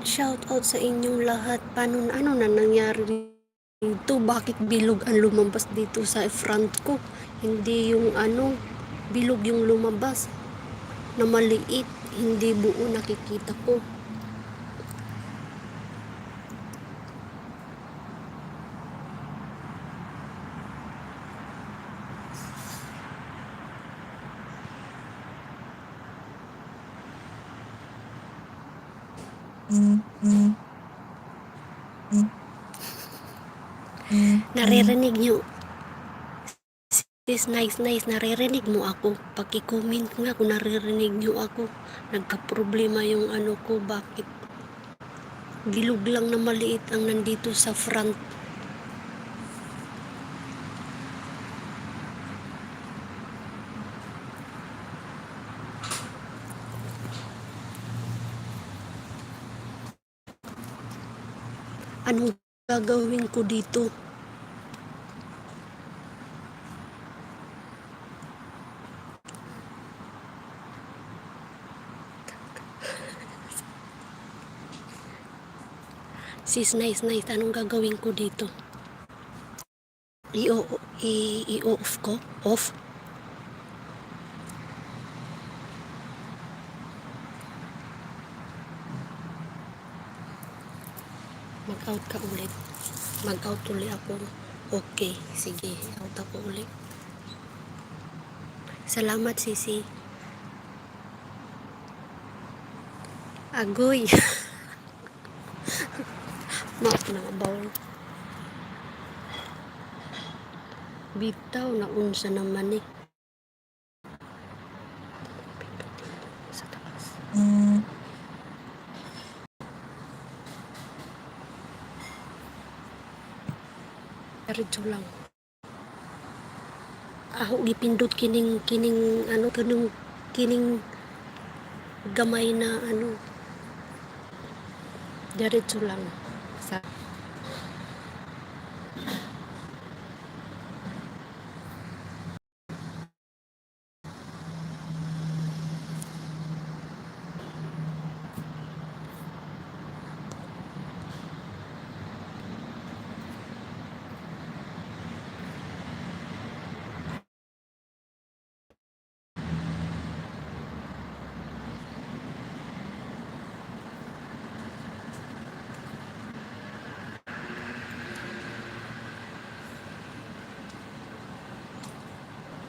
Shout out sa inyong lahat. Paano ano na nangyari dito? Bakit bilog ang lumabas dito sa front ko? Hindi yung bilog yung lumabas na maliit, hindi buo nakikita ko. Naririnig nyo? Sis, nice, naririnig mo ako. Paki-comment nga kung naririnig nyo ako. Nagka-problema yung ko, bakit bilog lang na maliit ang nandito sa front. Anong gagawin ko dito? Sis, nice, anong gagawin ko dito? I-off ko? Off? Mag-out ka ulit. Mag-out ulit ako. Okay, sige. Out ako ulit. Salamat, Sisi. Agoy. Maaf na bawal. Bitaw na unsa naman eh. Sa taas. Diretso lang. Ako gipindot kining kining gamay na diretso lang sa